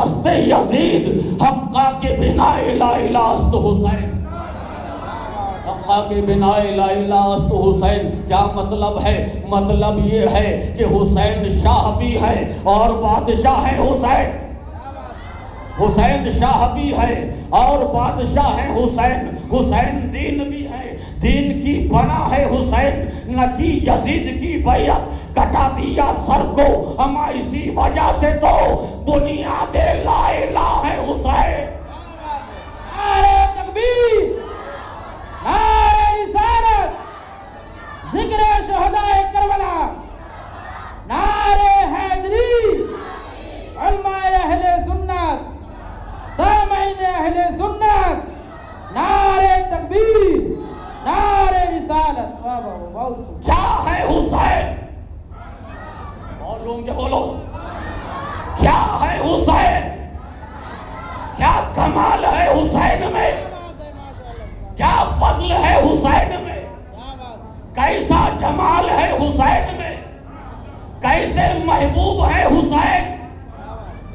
است یزید حقا کے بنا لا الہ است حسین، حقا کے بنا لا الہ است حسین۔ کیا مطلب ہے؟ مطلب یہ ہے کہ حسین شاہ بھی ہے اور بادشاہ ہے حسین، حسین شاہ بھی ہے اور بادشاہ ہے حسین، حسین دین بھی ہے، دین کی پناہ ہے حسین، نہ کی یزید کی بیعت، کٹا دیا سر کو ہم اسی وجہ سے تو بنیاد لا الہ ہے حسین۔ نعرہ تکبیر، نعرہ رسالت، ذکر شہدائے کربلا، نعرہ حیدری، علماء اہل سنت، سامعین اہل سنت، نعرہ تکبیر، نعرہ رسالت۔ واہ واہ واہ، بہت خوب۔ کیا ہے حسین؟ اور لوگ کے بولو، کیا ہے حسین؟ کیا کمال ہے حسین میں؟ کیا فضل ہے حسین میں؟ کیسا جمال ہے حسین میں؟ کیسے محبوب ہے حسین؟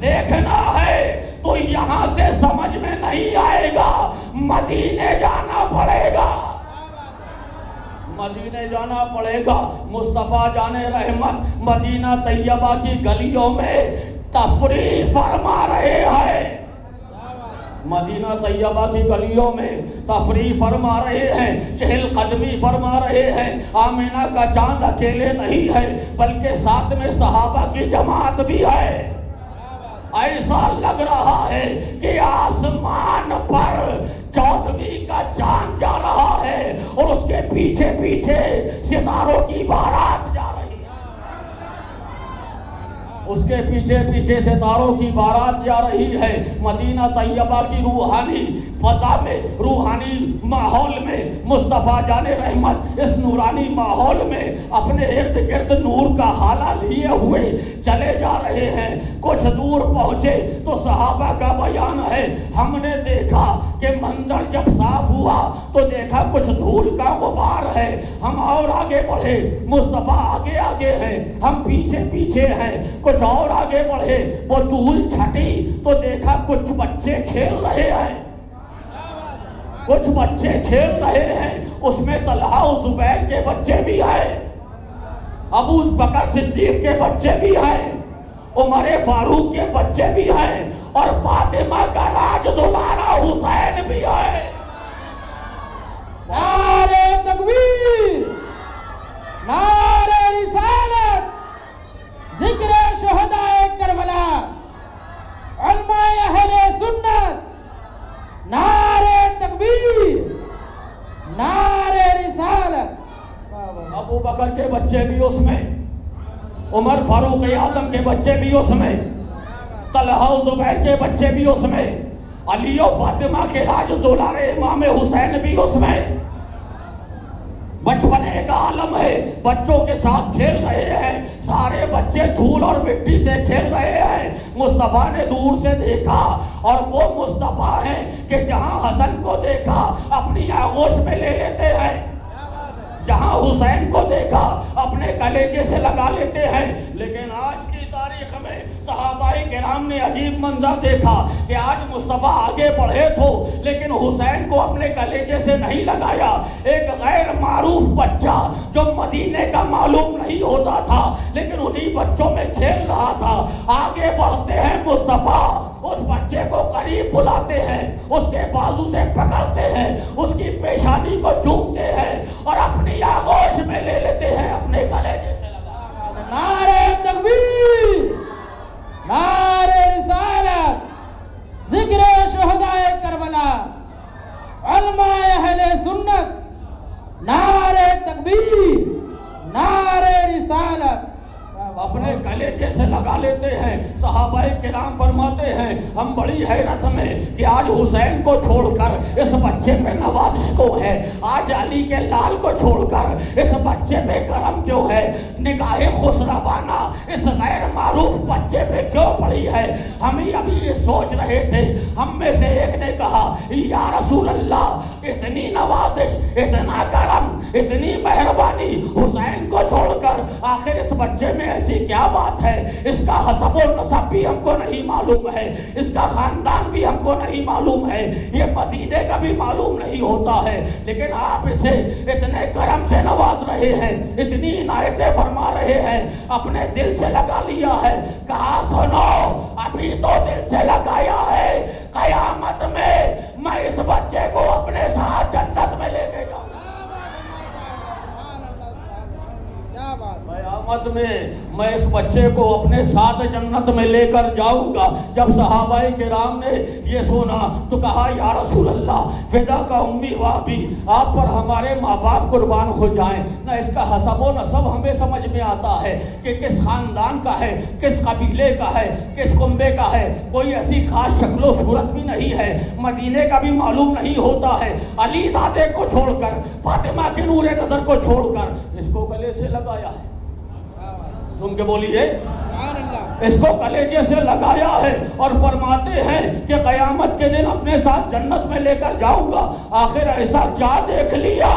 دیکھنا ہے تو یہاں سے سمجھ میں نہیں آئے گا، مدینے جانا پڑے گا، مدینے جانا پڑے گا۔ مصطفیٰ جان رحمت مدینہ طیبہ کی گلیوں میں تفریح فرما رہے ہیں، مدینہ طیبہ کی گلیوں میں تفریح فرما رہے ہیں، چہل قدمی فرما رہے ہیں۔ آمینہ کا چاند اکیلے نہیں ہے بلکہ ساتھ میں صحابہ کی جماعت بھی ہے۔ ایسا لگ رہا ہے کہ آسمان پر 14ویں کا چاند جا رہا ہے اور اس کے پیچھے پیچھے ستاروں کی بارات جا رہی ہے، اس کے پیچھے پیچھے ستاروں کی بارات جا رہی ہے۔ مدینہ طیبہ کی روحانی فضا میں، روحانی ماحول میں مصطفیٰ جان رحمت اس نورانی ماحول میں اپنے ارد گرد نور کا حالہ لیے ہوئے چلے جا رہے ہیں۔ کچھ دور پہنچے تو صحابہ کا بیان ہے، ہم نے دیکھا کہ منظر جب صاف ہوا تو دیکھا کچھ دھول کا غبار ہے، ہم اور آگے بڑھے، مصطفیٰ آگے آگے ہیں، ہم پیچھے پیچھے ہیں، کچھ اور آگے بڑھے، وہ دھول چھٹی تو دیکھا کچھ بچے کھیل رہے ہیں، کچھ بچے کھیل رہے ہیں، اس میں طلحہ و زبیر کے بچے بھی ہیں، ابو بکر صدیق کے بچے بھی ہیں، عمر فاروق کے بچے بھی ہیں، اور فاطمہ کا راج دلارا حسین بھی ہے۔ نعرہ تکبیر، نعرہ رسالت، ذکر شہدائے کربلا، علماء اہل سنت، نعرہ تکبیر، نعرہ رسالت۔ ابو بکر کے بچے بھی اس میں، عمر فاروق اعظم کے بچے بھی اس میں، طلحہ و زبیر کے بچے بھی اس میں، علی و فاطمہ کے راج دولارے امام حسین بھی اس میں۔ بچپنے کا عالم ہے، بچوں کے ساتھ کھیل رہے ہیں، سارے بچے دھول اور مٹی سے کھیل رہے ہیں۔ مصطفیٰ نے دور سے دیکھا اور وہ مصطفیٰ ہیں کہ جہاں حسن کو دیکھا اپنی آغوش میں لے لیتے ہیں، جہاں حسین کو دیکھا اپنے کلیجے سے لگا لیتے ہیں۔ لیکن آج کی تاریخ میں صحابہ کرام نے عجیب منظر دیکھا کہ آج مصطفیٰ آگے بڑھے تو لیکن حسین کو اپنے کلیجے سے نہیں لگایا۔ ایک غیر معروف بچہ جو مدینے کا معلوم نہیں ہوتا تھا لیکن انہی بچوں میں کھیل رہا تھا، آگے بڑھتے ہیں مصطفیٰ، اس بچے کو قریب بلاتے ہیں، اس کے بازو سے پکڑتے ہیں، اس کی پیشانی کو چومتے ہیں اور اپنی آغوش میں لے لیتے ہیں، اپنے کلیجے سے لگا۔ نعرہ تکبیر، نعرہ رسالت، ذکر شہدائے کربلا، علماء اہل سنت، نعرہ تکبیر، نعرہ رسالت۔ اپنے کلیجے سے لگا لیتے ہیں۔ صحابہ کرام فرماتے ہیں ہم بڑی حیرت میں کہ آج حسین کو چھوڑ کر اس بچے پہ نوازش کو ہے، آج علی کے لال کو چھوڑ کر اس بچے پہ کرم کیوں ہے؟ نگاہ خسروانہ اس غیر معروف بچے پہ کیوں پڑی ہے؟ ہم ابھی یہ سوچ رہے تھے، ہم میں سے ایک نے کہا یا رسول اللہ اتنی نوازش، اتنا کرم، اتنی مہربانی حسین کو چھوڑ کر آخر اس بچے میں ایسی کیا بات ہے؟ اس کا حسب و نسب بھی ہم کو نہیں معلوم ہے، اس کا خاندان بھی ہم کو نہیں معلوم ہے، یہ مدینے کا بھی معلوم نہیں ہوتا ہے، لیکن آپ اسے اتنے کرم سے نواز رہے ہیں، اتنی عنایتیں فرما رہے ہیں، اپنے دل سے لگا لیا ہے۔ کہا سنو ابھی تو دل سے لگایا ہے، قیامت میں اس بچے کو اپنے ساتھ جنت میں لے کے جاؤں۔ قیامت میں اس بچے کو اپنے ساتھ جنت میں لے کر جاؤں گا۔ جب صحابہ کرام نے یہ سنا تو کہا یا رسول اللہ فدا کا امی و ابی، آپ پر ہمارے ماں باپ قربان ہو جائیں، نہ اس کا حسب و نسب ہمیں سمجھ میں آتا ہے کہ کس خاندان کا ہے، کس قبیلے کا ہے، کس کنبے کا ہے، کوئی ایسی خاص شکل و صورت بھی نہیں ہے، مدینے کا بھی معلوم نہیں ہوتا ہے۔ علی زادے کو چھوڑ کر، فاطمہ کے نور نظر کو چھوڑ کر اس کو گلے سے لگایا ہے۔ تم کے بولیے اس کو کلیجے سے لگایا ہے اور فرماتے ہیں کہ قیامت کے دن اپنے ساتھ جنت میں لے کر جاؤں گا۔ آخر ایسا کیا دیکھ لیا؟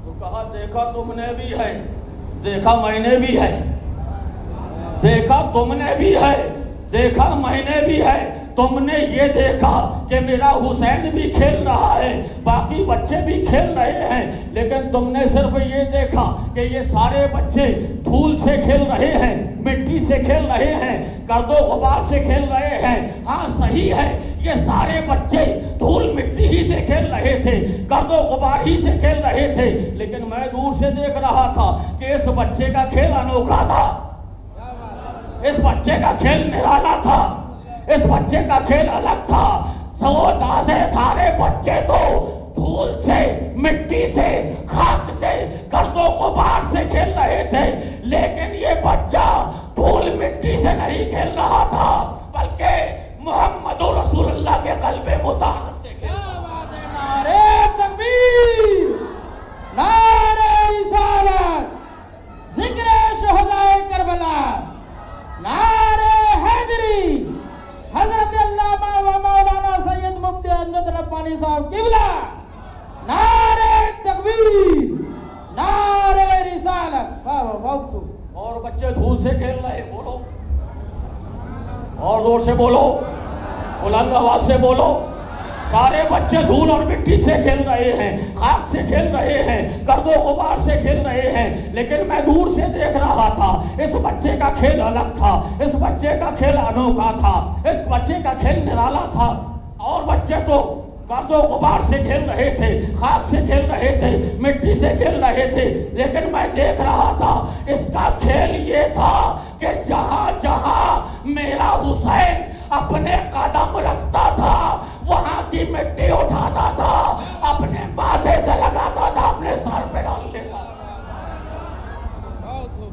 تو کہا دیکھا تم نے بھی ہے، دیکھا میں نے بھی ہے، دیکھا تم نے بھی ہے، دیکھا میں نے بھی ہے۔ تم نے یہ دیکھا کہ میرا حسین بھی کھیل رہا ہے، باقی بچے بھی کھیل رہے ہیں، لیکن تم نے صرف یہ دیکھا کہ یہ سارے بچے دھول سے کھیل رہے ہیں، مٹی سے کھیل رہے ہیں، گرد و غبار سے کھیل رہے ہیں۔ ہاں صحیح ہے، یہ سارے بچے دھول مٹی ہی سے کھیل رہے تھے، گرد و غبار ہی سے کھیل رہے تھے، لیکن میں دور سے دیکھ رہا تھا کہ اس بچے کا کھیل انوکھا تھا، اس بچے کا کھیل نرالا تھا، اس بچے کا کھیل الگ تھا۔ سارے بچے تو دھول سے، مٹی سے، خاک سے، گرد و غبار سے کھیل رہے تھے، لیکن یہ بچہ دھول مٹی سے نہیں کھیل رہا تھا، بلکہ محمد رسول اللہ کے قلب مطہر سے کھیل رہا تھا۔ نعرہ تکبیر، نعرہ رسالت، ذکر شہدائے کربلا، نعرہ حیدری، حضرت علامہ و مولانا سید مفتی امجد ربانی صاحب قبلہ، نعرہ تکبیر، نعرہ رسالت۔ اور بچے دھول سے کھیل رہے، بولو اور زور سے بولو، بلند آواز سے بولو۔ سارے بچے دھول اور مٹی سے کھیل رہے ہیں، خاک سے کھیل رہے ہیں، گرد و غبار سے کھیل رہے ہیں، لیکن میں دور سے دیکھ رہا تھا، اس بچے کا کھیل الگ تھا، اس بچے کا کھیل انوکھا تھا، اس بچے کا کھیل نرالا تھا۔ اور بچے تو گرد و غبار سے کھیل رہے تھے، خاک سے کھیل رہے تھے، مٹی سے کھیل رہے تھے، لیکن میں دیکھ رہا تھا اس کا کھیل یہ تھا کہ جہاں جہاں میرا حسین اپنے قدم رکھتا تھا وہاں کی مٹی اٹھاتا تھا، اپنے ماتھے سے لگاتا تھا، اپنے سر پہ ڈال لیتا تھا،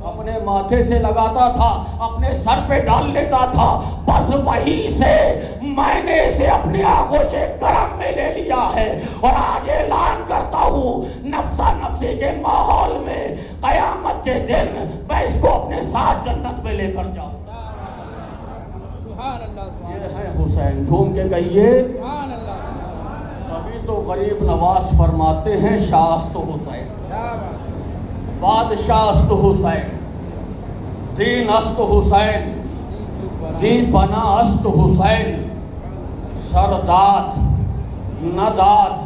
اپنے ماتھے سے لگاتا تھا، اپنے سر پہ ڈال لیتا تھا۔ بس وہی سے میں نے اسے اپنی آغوش کرم میں لے لیا ہے، اور آج اعلان کرتا ہوں نفسا نفسی کے ماحول میں قیامت کے دن میں اس کو اپنے ساتھ جنت میں لے کر جاؤں۔ یہ ہے حسین، جھوم کے کہیے۔ تبھی تو غریب نواز فرماتے ہیں شاست حسین، بادشاہ است حسین، دین است حسین، دی پنا است حسین، سرداد نداد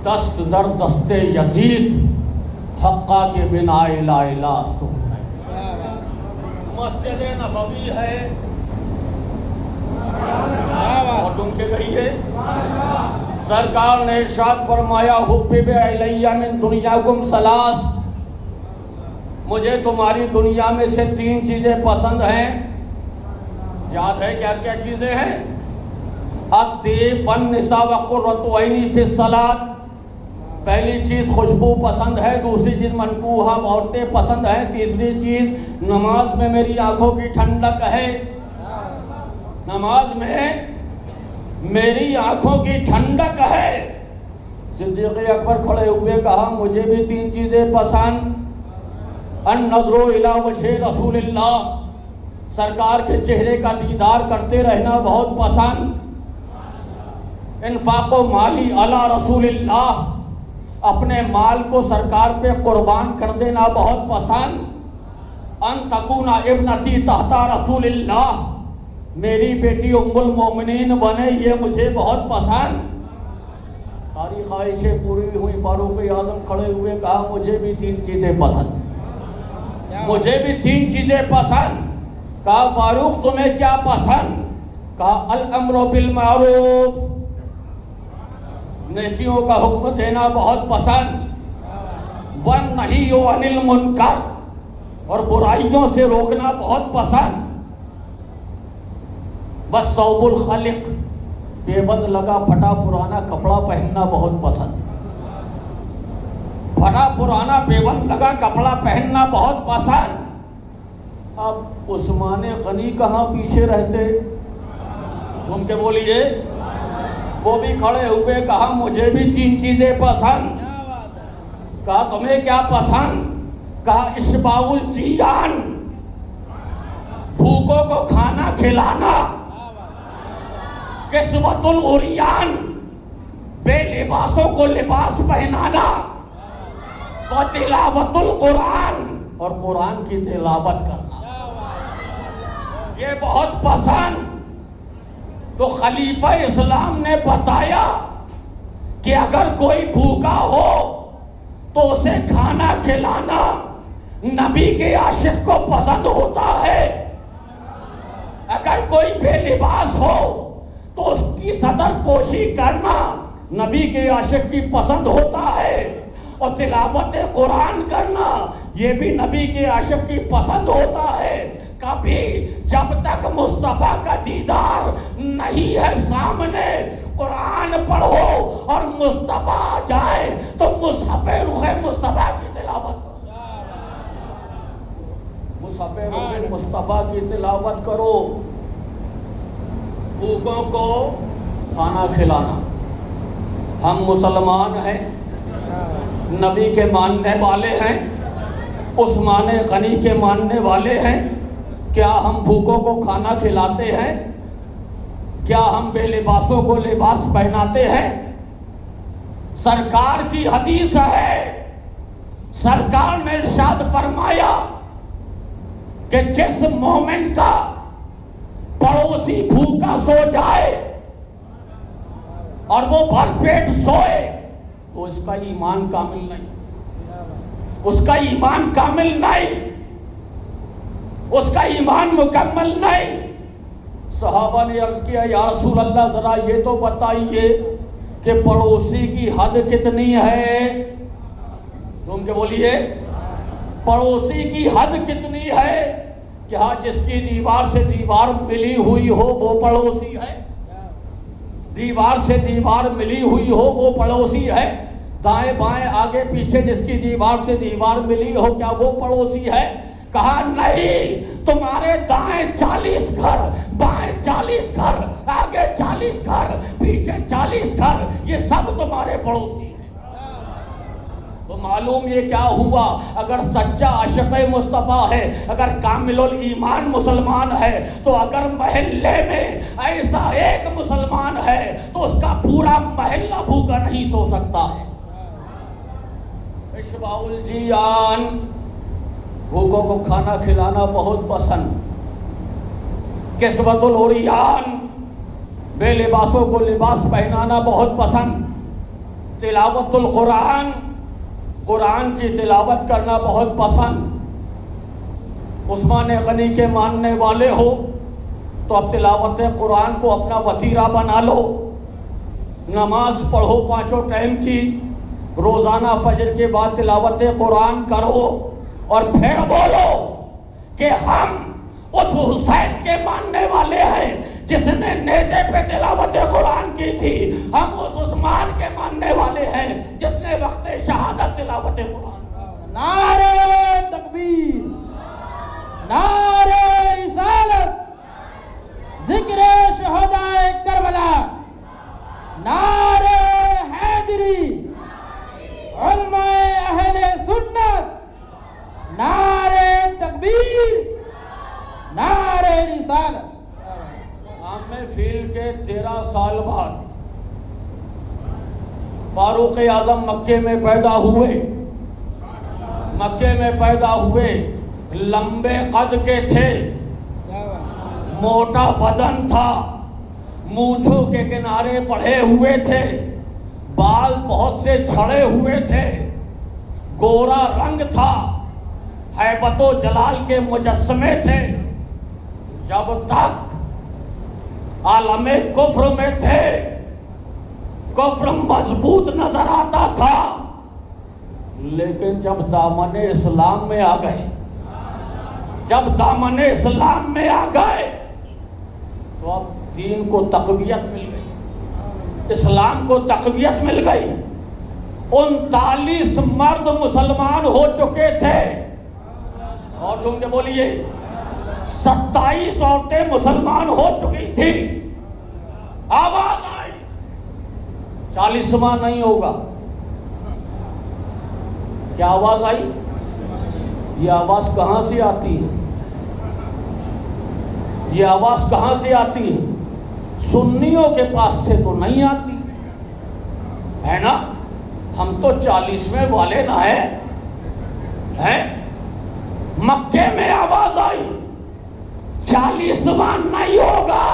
دست در دست یزید، حقہ کے بنا لا الہ است حسین۔ مسجد نبوی ہے، اور تم کے کہیے سرکار نے ارشاد فرمایا حبب الیہ من دنیاکم ثلاث، مجھے تمہاری دنیا میں سے 3 چیزیں پسند ہیں۔ یاد ہے کیا کیا چیزیں ہیں؟ الطیب والنساء وقرۃ عینی فی الصلاۃ، پہلی چیز خوشبو پسند ہے، دوسری چیز منکوحہ عورتیں پسند ہیں، تیسری چیز نماز میں میری آنکھوں کی ٹھنڈک ہے، نماز میں میری آنکھوں کی ٹھنڈک ہے۔ صدیق اکبر کھڑے ہوئے کہا مجھے بھی 3 چیزیں پسند، النظر الی وجہ رسول اللہ، سرکار کے چہرے کا دیدار کرتے رہنا بہت پسند. انفاق و مالی علی رسول اللہ، اپنے مال کو سرکار پہ قربان کر دینا بہت پسند. ان تکون ابنتی تحت رسول اللہ، میری بیٹی ام المومنین بنے، یہ مجھے بہت پسند. ساری خواہشیں پوری ہوئی. فاروق اعظم کھڑے ہوئے، کہا مجھے بھی 3 چیزیں پسند، مجھے بھی 3 چیزیں پسند. کہا فاروق تمہیں کیا پسند؟ کہا الامر بالمعروف، نیکیوں کا حکم دینا بہت پسند. والنہی عن المنکر، اور برائیوں سے روکنا بہت پسند. والصوب الخلق، بے بند لگا پھٹا پرانا کپڑا پہننا بہت پسند. پھٹا پرانا بے بند لگا کپڑا پہننا بہت پسند. اب عثمان غنی کہاں پیچھے رہتے؟ تم کے بولیے. وہ بھی کھڑے ہوئے، کہا مجھے بھی 3 چیزیں پسند. کہا تمہیں کیا پسند؟ کہا اشباع الجیان، بھوکوں کو کھانا کھلانا. کسوۃ العریان، بے لباسوں کو لباس پہنانا. وتلاوت القرآن، اور قرآن کی تلاوت کرنا، یہ بہت پسند. تو خلیفہ اسلام نے بتایا کہ اگر کوئی بھوکا ہو تو اسے کھانا کھلانا نبی کے عاشق کو پسند ہوتا ہے. اگر کوئی بے لباس ہو تو اس کی صدر پوشی کرنا نبی کے عاشق کی پسند ہوتا ہے. اور تلاوت قرآن کرنا یہ بھی نبی کے عاشق کی پسند ہوتا ہے. کبھی جب تک مصطفیٰ کا دیدار نہیں ہے سامنے، قرآن پڑھو اور مصطفیٰ آ جائے تو مصحف رخ مصطفیٰ کی تلاوت کرو. مصحف رخ مصطفیٰ کی تلاوت کرو. بھوکوں کو کھانا کھلانا. ہم مسلمان ہیں، نبی کے ماننے والے ہیں، عثمان غنی کے ماننے والے ہیں. کیا ہم بھوکوں کو کھانا کھلاتے ہیں؟ کیا ہم بے لباسوں کو لباس پہناتے ہیں؟ سرکار کی حدیث ہے، سرکار نے ارشاد فرمایا کہ جس مومن کا پڑوسی بھوکا سو جائے اور وہ بھر پیٹ سوئے تو اس کا ایمان کامل نہیں، اس کا ایمان کامل نہیں، اس کا ایمان مکمل نہیں. صحابہ نے عرض کیا یا رسول اللہ ذرا یہ تو بتائیے کہ پڑوسی کی حد کتنی ہے؟ تم کے بولیے پڑوسی کی حد کتنی ہے؟ کہ ہاں جس کی دیوار سے دیوار ملی ہوئی ہو وہ پڑوسی ہے، دیوار سے دیوار ملی ہوئی ہو وہ پڑوسی ہے. دائیں بائیں آگے پیچھے جس کی دیوار سے دیوار ملی ہو کیا وہ پڑوسی ہے؟ کہا نہیں، تمہارے دائیں 40 گھر، بائیں 40 گھر، آگے 40 گھر، پیچھے 40 گھر، یہ سب تمہارے پڑوسی ہیں. تو معلوم یہ کیا ہوا؟ اگر سچا عاشق مصطفیٰ ہے، اگر کامل الایمان مسلمان ہے، تو اگر محلے میں ایسا ایک مسلمان ہے تو اس کا پورا محلہ بھوکا نہیں سو سکتا ہے. اشباع الجیان، بھوکوں کو کھانا کھلانا بہت پسند. کسوۃ العریان، بے لباسوں کو لباس پہنانا بہت پسند. تلاوت القرآن، قرآن کی تلاوت کرنا بہت پسند. عثمان غنی کے ماننے والے ہو تو اب تلاوت قرآن کو اپنا وتیرہ بنا لو. نماز پڑھو 5 ٹائم کی، روزانہ فجر کے بعد تلاوت قرآن کرو اور پھر بولو کہ ہم اس حسین کے ماننے والے ہیں جس نے نیزے پہ تلاوت قرآن کی تھی. ہم اس عثمان کے ماننے والے ہیں جس نے وقت شہادت تلاوت قرآن. نعرہ تکبیر، نعرہ رسالت، ذکر شہداء کربلا، نعرہ حیدری، علماء اہل سنت، نعرہ عام فیل کے 13 سال بعد فاروق اعظم مکے میں پیدا ہوئے. مکے میں پیدا ہوئے، لمبے قد کے تھے، موٹا بدن تھا، مونچھوں کے کنارے بڑھے ہوئے تھے، بال بہت سے جھڑے ہوئے تھے، گورا رنگ تھا، ہیبت و جلال کے مجسمے تھے. جب تک عالم کفر میں تھے، کفر مضبوط نظر آتا تھا، لیکن جب دامن اسلام میں آ گئے، جب دامن اسلام میں آ گئے تو اب دین کو تقویت مل گئی، اسلام کو تقویت مل گئی. 39 مرد مسلمان ہو چکے تھے، اور تم جو بولیے 27 عورتیں مسلمان ہو چکی تھی. آواز آئی 40واں نہیں ہوگا. کیا آواز آئی؟ یہ آواز کہاں سے آتی ہے؟ یہ آواز کہاں سے آتی ہے؟ سنیوں کے پاس سے تو نہیں آتی ہے نا. ہم تو 40ویں والے نہ ہیں. مکے میں آواز آئی 40واں نہیں ہوگا،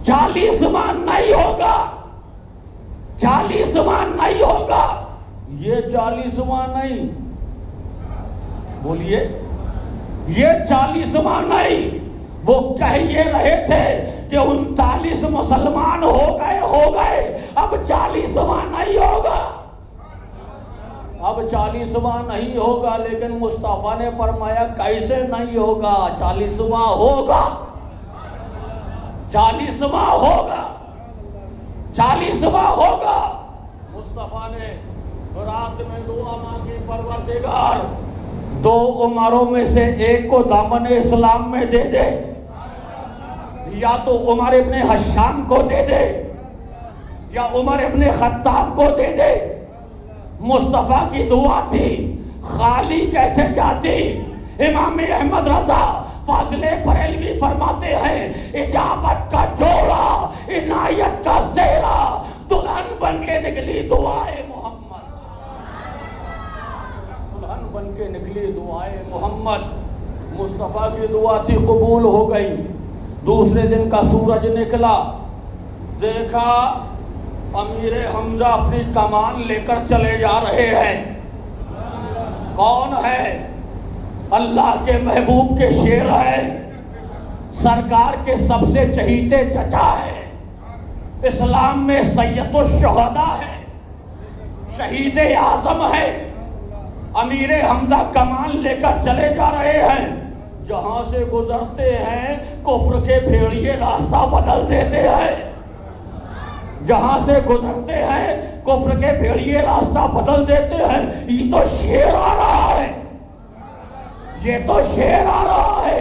40واں نہیں ہوگا، 40واں نہیں ہوگا. یہ 40واں نہیں، بولیے یہ 40واں نہیں. وہ کہہ یہ رہے تھے کہ 39 مسلمان ہو گئے، اب 40واں نہیں ہوگا، اب 40واں نہیں ہوگا. لیکن مصطفیٰ نے فرمایا کیسے نہیں ہوگا؟ 40واں ہوگا، 40واں ہوگا، 40واں ہوگا. مصطفیٰ نے رات میں دعا مانگی، پروردگار 2 عمروں میں سے ایک کو دامن اسلام میں دے دے، یا تو عمر ابن حشام کو دے دے یا عمر ابن خطاب کو دے دے. مصطفیٰ کی دعا تھی، خالی کیسے جاتی. امام احمد رضا فاضل بریلوی فرماتے ہیں اجابت کا جوڑا، عنایت کا زیرہ، دلہن بن کے نکلی دعائے محمد، دلہن بن کے نکلی دعائے محمد. مصطفیٰ کی دعا تھی، قبول ہو گئی. دوسرے دن کا سورج نکلا، دیکھا امیر حمزہ اپنی کمان لے کر چلے جا رہے ہیں. کون ہے؟ اللہ کے محبوب کے شیر ہے، سرکار کے سب سے چہیتے چچا ہے، اسلام میں سید الشہداء ہے، شہید اعظم ہے. امیر حمزہ کمان لے کر چلے جا رہے ہیں. جہاں سے گزرتے ہیں کفر کے بھیڑیے راستہ بدل دیتے ہیں. جہاں سے گزرتے ہیں کفر کے بھیڑیے راستہ بدل دیتے ہیں. یہ تو شیر آ رہا ہے، یہ تو شیر آ رہا ہے،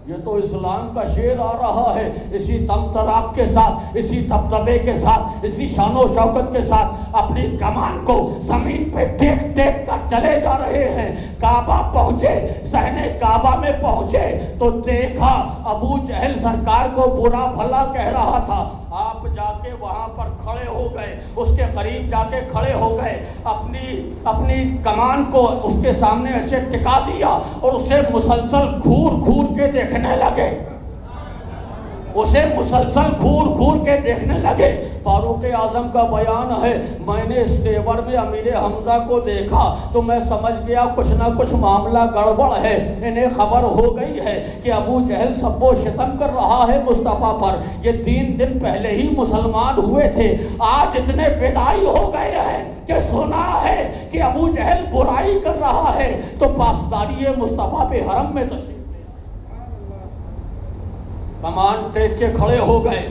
یہ تو اسلام کا شیر آ رہا ہے. اسی تمطراق کے ساتھ، اسی دبدبے کے ساتھ، اسی شان و شوکت کے ساتھ اپنی کمان کو زمین پہ ٹیک ٹیک کر چلے جا رہے ہیں. کعبہ پہنچے، صحن کعبہ میں پہنچے تو دیکھا ابو جہل سرکار کو برا بھلا کہہ رہا تھا. آپ جا کے وہاں پر کھڑے ہو گئے، اس کے قریب جا کے کھڑے ہو گئے، اپنی کمان کو اس کے سامنے ایسے ٹکا دیا اور اسے مسلسل گھور گھور کے دیکھنے لگے، اسے مسلسل گھور گھور کے دیکھنے لگے. فاروق اعظم کا بیان ہے، میں نے اس تیور میں امیر حمزہ کو دیکھا تو میں سمجھ گیا کچھ نہ کچھ معاملہ گڑبڑ ہے. انہیں خبر ہو گئی ہے کہ ابو جہل سب و شتم کر رہا ہے مصطفیٰ پر. یہ 3 دن پہلے ہی مسلمان ہوئے تھے، آج اتنے فدائی ہو گئے ہیں کہ سنا ہے کہ ابو جہل برائی کر رہا ہے تو پاسداری مصطفیٰ پہ حرم میں تشریف کمان ٹیک کے کھڑے ہو گئے.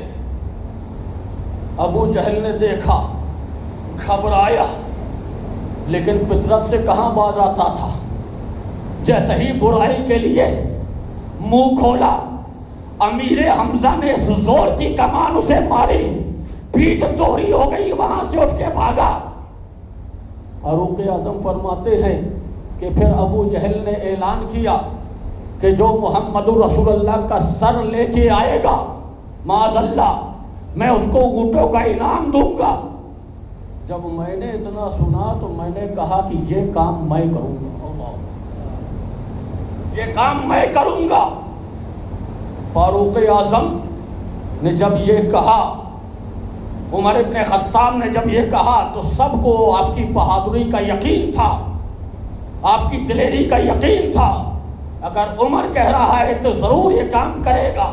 ابو جہل نے دیکھا، گھبرایا، لیکن فطرت سے کہاں باز آتا تھا. جیسے ہی برائی کے لیے منہ کھولا، امیر حمزہ نے اس زور کی کمان اسے ماری، پیٹھ دوہری ہو گئی، وہاں سے اٹھ کے بھاگا. فاروق اعظم فرماتے ہیں کہ پھر ابو جہل نے اعلان کیا کہ جو محمد رسول اللہ کا سر لے کے آئے گا معاذ اللہ میں اس کو اونٹوں کا انعام دوں گا۔ جب میں نے اتنا سنا تو میں نے کہا کہ یہ کام میں کروں گا، یہ کام میں کروں گا۔ فاروق اعظم نے جب یہ کہا، عمر ابن خطاب نے جب یہ کہا تو سب کو آپ کی بہادری کا یقین تھا، آپ کی دلیری کا یقین تھا، اگر عمر کہہ رہا ہے تو ضرور یہ کام کرے گا۔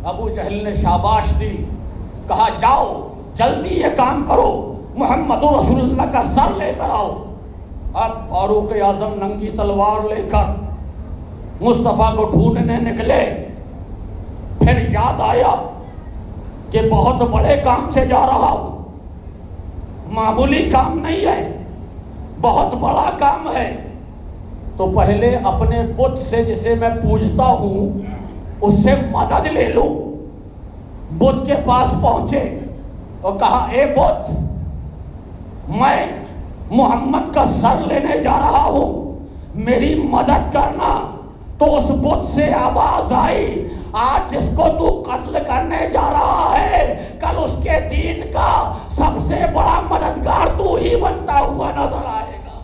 ابو جہل نے شاباش دی، کہا جاؤ جلدی یہ کام کرو، محمد رسول اللہ کا سر لے کر آؤ۔ اب فاروق اعظم ننگی تلوار لے کر مصطفیٰ کو ڈھونڈنے نکلے، پھر یاد آیا کہ بہت بڑے کام سے جا رہا ہوں، معمولی کام نہیں ہے، بہت بڑا کام ہے۔ تو پہلے اپنے بت سے جسے میں پوجتا ہوں اس سے مدد لے لوں۔ بت کے پاس پہنچے اور کہا اے بت، میں محمد کا سر لینے جا رہا ہوں، میری مدد کرنا۔ تو اس بت سے آواز آئی، آج جس کو تو قتل کرنے جا رہا ہے کل اس کے دین کا سب سے بڑا مددگار تو ہی بنتا ہوا نظر آئے گا۔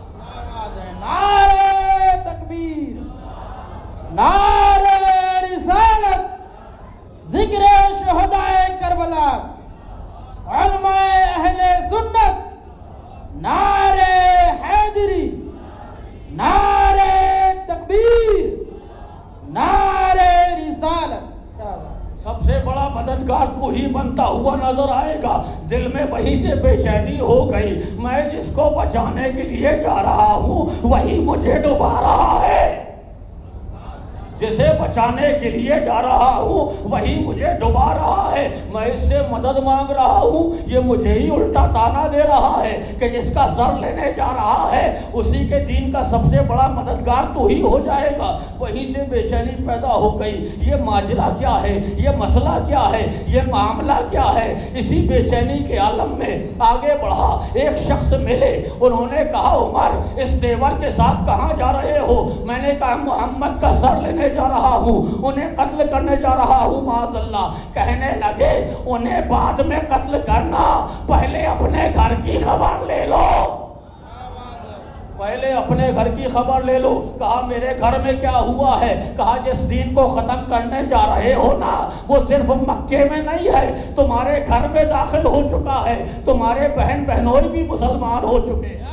نعرہ تکبیر، نعرہ رسالت، ذکر شہدائے کربلا، علماء اہل سنت، نعرہ حیدری، نعرہ تکبیر، نعرہ رسالت۔ سب سے بڑا مددگار تو ہی بنتا ہوا نظر آئے گا۔ دل میں وہی سے بے چینی ہو گئی، میں جس کو بچانے کے لیے جا رہا ہوں وہی مجھے ڈبا رہا ہے، جسے بچانے کے لیے جا رہا ہوں وہی مجھے ڈبا رہا ہے۔ میں اس سے مدد مانگ رہا ہوں، یہ مجھے ہی الٹا تانا دے رہا ہے کہ جس کا سر لینے جا رہا ہے اسی کے دین کا سب سے بڑا مددگار تو ہی ہو جائے گا۔ وہیں سے بے چینی پیدا ہو گئی، یہ ماجرا کیا ہے، یہ مسئلہ کیا ہے، یہ معاملہ کیا ہے۔ اسی بے چینی کے عالم میں آگے بڑھا، ایک شخص ملے، انہوں نے کہا عمر اس دیور کے ساتھ کہاں جا رہے ہو؟ میں نے کہا محمد کا سر لینے جا رہا ہوں، انہیں قتل کرنے جا رہا ہوں معاذ اللہ۔ کہنے لگے انہیں بعد میں قتل کرنا، پہلے اپنے گھر کی خبر لے لو، پہلے اپنے گھر کی خبر لے لو۔ کہا میرے گھر میں کیا ہوا ہے؟ کہا جس دین کو ختم کرنے جا رہے ہو نا وہ صرف مکے میں نہیں ہے، تمہارے گھر میں داخل ہو چکا ہے، تمہارے بہن بہنوئی بھی مسلمان ہو چکے ہیں،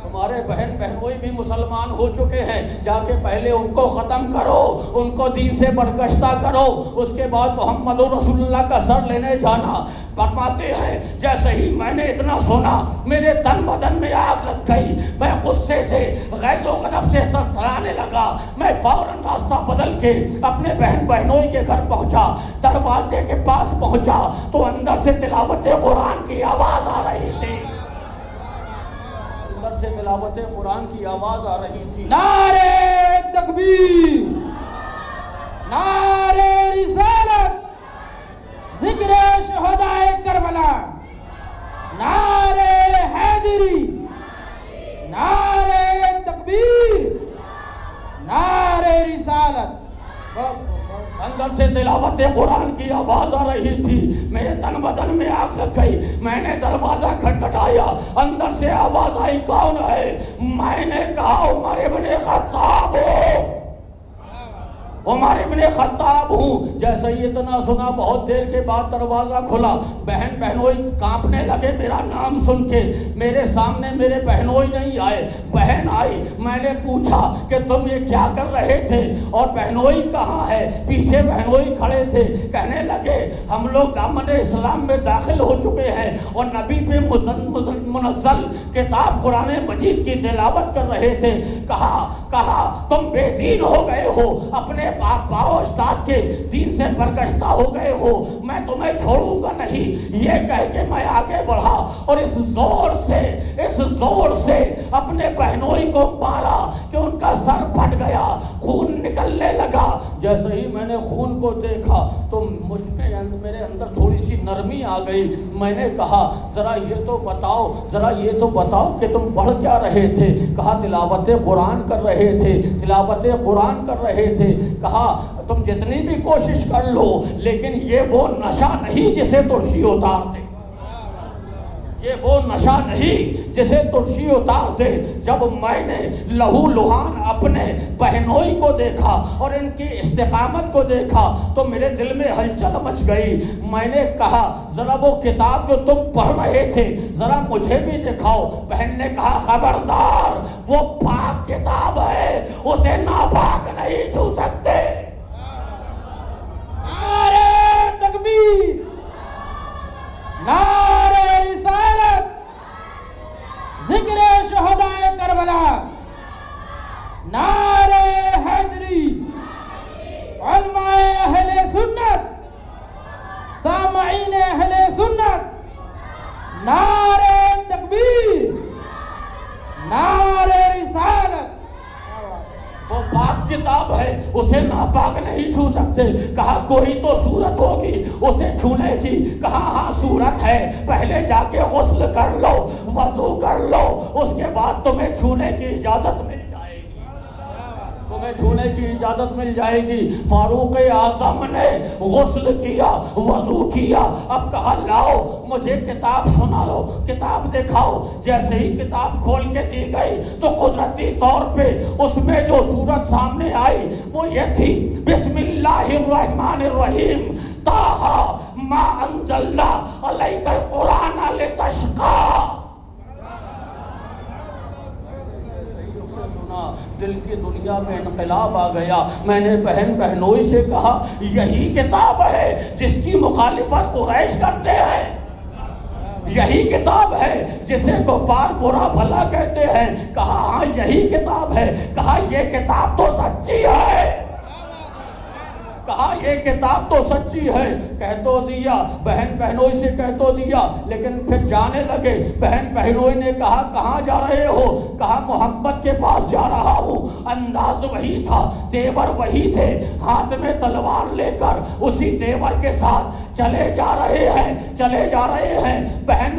تمہارے بہن بہنوئی بھی مسلمان ہو چکے ہیں، جا کے پہلے ان کو ختم کرو، ان کو دین سے برگشتہ کرو، اس کے بعد محمد رسول اللہ کا سر لینے جانا۔ فرماتے ہیں جیسے ہی میں نے اتنا سنا میرے تن بدن میں آگ لگ گئی، میں غصے سے غیظ و غضب سے سر تھرانے لگا۔ میں فوراً راستہ بدل کے اپنے بہن بہنوئی کے گھر پہنچا، دروازے کے پاس پہنچا تو اندر سے تلاوت قرآن کی آواز آ رہی تھی، اندر سے تلاوت قرآن کی آواز آ رہی تھی۔ نعرہ تکبیر، نعرہ رسالت، ذکر شہدائے کربلا، نعرہ حیدری، نعرہ تکبیر، نعرہ رسالت۔ اندر سے تلاوت قرآن کی آواز آ رہی تھی، میرے تن بدن میں آگ لگ گئی۔ میں نے دروازہ کھٹکھٹایا، اندر سے آواز آئی کون ہے؟ میں نے کہا عمر ابن خطاب ہو، عمر ابن خطاب ہوں۔ جیسے ہی اتنا سنا بہت دیر کے بعد دروازہ کھلا، بہن بہنوئی کانپنے لگے میرا نام سن کے۔ میرے سامنے میرے بہنوئی نہیں آئے، بہن آئی۔ میں نے پوچھا کہ تم یہ کیا کر رہے تھے اور بہنوئی کہاں ہے؟ پیچھے بہنوئی کھڑے تھے، کہنے لگے ہم لوگ دامن اسلام میں داخل ہو چکے ہیں اور نبی پہ منزل کتاب قرآن مجید کی تلاوت کر رہے تھے۔ کہا تم بے دین ہو گئے ہو، اپنے باپ و استاد کے دین سے برگشتہ ہو گئے ہو، میں تمہیں چھوڑوں گا نہیں۔ یہ کہہ کے میں آگے بڑھا اور اس زور سے اپنے بہنوئی کو مارا کہ ان کا سر پھٹ گیا، خون نکلنے لگا۔ جیسے ہی میں نے خون کو دیکھا تو مجھ میں میرے اندر تھوڑی سی نرمی آ گئی. میں نے کہا ذرا یہ تو بتاؤ کہ تم پڑھ کیا رہے تھے؟ کہا تلاوت قرآن کر رہے تھے. کہا تم جتنی بھی کوشش کر لو لیکن یہ وہ نشہ نہیں جسے ترشی اتار دے. یہ وہ نشہ نہیں جسے ترشی اتار دے. جب میں نے لہو لہان اپنے بہنوئی کو دیکھا اور ان کی استقامت کو دیکھا تو میرے دل میں ہلچل مچ گئی. میں نے کہا ذرا وہ کتاب جو تم پڑھ رہے تھے ذرا مجھے بھی دکھاؤ. بہن نے کہا خبردار، وہ پاک کتاب ہے، اسے ناپاک نہیں چھو سکتے. نعرہ تکبیر، نعرہ رسالت، ذکر شہدائے کربلا، نعرہ حیدری، علماء اہل سنت، سامعین اہل سنت، نعرہ تکبیر، نعرہ رسالت. وہ پاک کتاب ہے، اسے ناپاک نہیں چھو سکتے. کہا کوئی تو صورت ہوگی اسے چھونے کی. کہا ہاں صورت ہے، پہلے جا کے غسل کر لو، وضو کر لو، اس کے بعد تمہیں چھونے کی اجازت مل جائے گی. فاروق اعظم نے غسل کیا، وضو کیا. اب کہا لاؤ مجھے کتاب سناؤ، کتاب دکھاؤ. جیسے ہی کتاب کھول کے دی گئی تو قدرتی طور پہ اس میں جو صورت سامنے آئی وہ یہ تھی، بسم اللہ الرحمن الرحیم، طٰہٰ ما انزلنا علیک القرآن لتشقیٰ. دل کی دنیا میں انقلاب آ گیا. میں نے بہنوئی سے کہا یہی کتاب ہے جس کی مخالفت قریش کرتے ہیں، یہی کتاب ہے جسے کفار برا بھلا کہتے ہیں. کہا ہاں یہی کتاب ہے. کہا یہ کتاب تو سچی ہے. کہہ تو دیا، بہنوئی سے کہہ تو دیا، لیکن پھر جانے لگے. بہنوئی نے کہا کہاں جا رہے ہو؟ کہا محمد کے پاس جا رہا ہوں. انداز وہی تھا، تیور وہی تھے، ہاتھ میں تلوار لے کر اسی تیور کے ساتھ چلے جا رہے ہیں.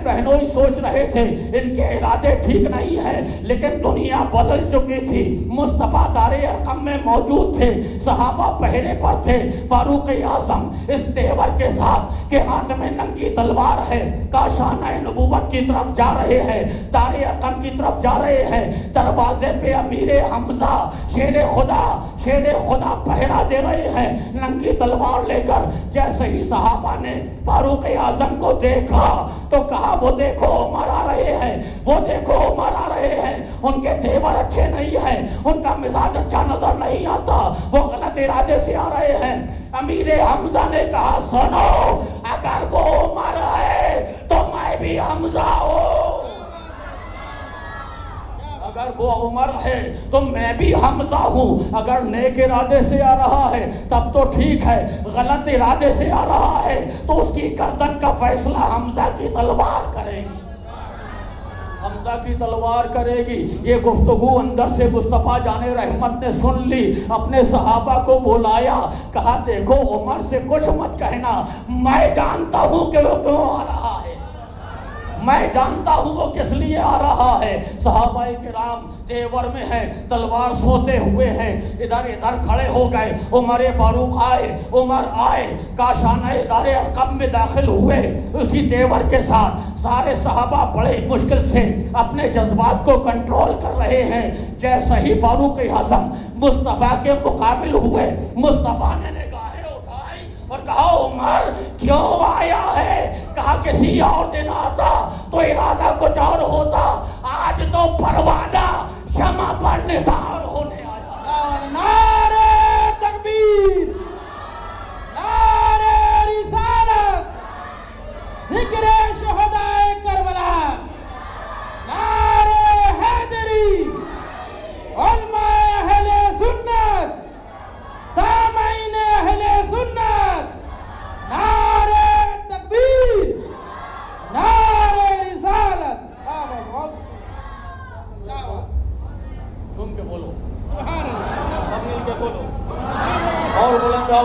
بہنوئی سوچ رہے تھے ان کے ارادے ٹھیک نہیں ہیں، لیکن دنیا بدل چکی تھی. مصطفیٰ دار ارقم میں موجود تھے، صحابہ پہرے پر تھے. فاروق اعظم اس تیور کے ساتھ کہ ہاتھ میں ننگی تلوار ہے، کاشانہ نبوت کی طرف جا رہے ہیں، دار ارقم کی طرف جا رہے ہیں. دروازے پہ امیر حمزہ شیر خدا پہرا دے رہے ہیں ننگی تلوار لے کر. جیسے ہی صحابہ نے فاروق اعظم کو دیکھا تو کہا وہ دیکھو عمر آ رہے ہیں. ان کے تیور اچھے نہیں ہیں، ان کا مزاج اچھا نظر نہیں آتا، وہ غلط ارادے سے آ رہے ہیں. امیر حمزہ نے کہا سنو، اگر وہ عمر ہے تو میں بھی حمزہ ہوں، اگر وہ عمر ہے تو میں بھی حمزہ ہوں. اگر نیک ارادے سے آ رہا ہے تب تو ٹھیک ہے، غلط ارادے سے آ رہا ہے تو اس کی گردن کا فیصلہ حمزہ کی تلوار کرے گی. یہ گفتگو اندر سے مصطفیٰ جان رحمت نے سن لی. اپنے صحابہ کو بلایا، کہا دیکھو عمر سے کچھ مت کہنا، میں جانتا ہوں کہ وہ کیوں آ رہا ہے، میں جانتا ہوں وہ کس لیے آ رہا ہے. صحابہ کرام تیور میں ہیں، تلوار سوتے ہوئے ہیں، ادھر کھڑے ہو گئے. عمر فاروق آئے کاشانہ دار ارقم میں داخل ہوئے اسی تیور کے ساتھ. سارے صحابہ بڑے مشکل سے اپنے جذبات کو کنٹرول کر رہے ہیں. جیسے ہی فاروق اعظم مصطفیٰ کے مقابل ہوئے، مصطفیٰ نے نگاہیں اٹھائی اور کہا عمر کیوں آیا ہے؟ کہا کسی اور دن آتا تو ارادہ کچھ اور ہوتا، آج تو پروانہ شمع پر نثار ہونے آیا. نعرہ تکبیر، نعرہ رسالت، ذکر شہدائے کربلا، نعرہ حیدری، علماء اہل سنت، سامعین اہل سنت، نعرہ تکبیر، نعرہ رسالت. جھوم کے بولو.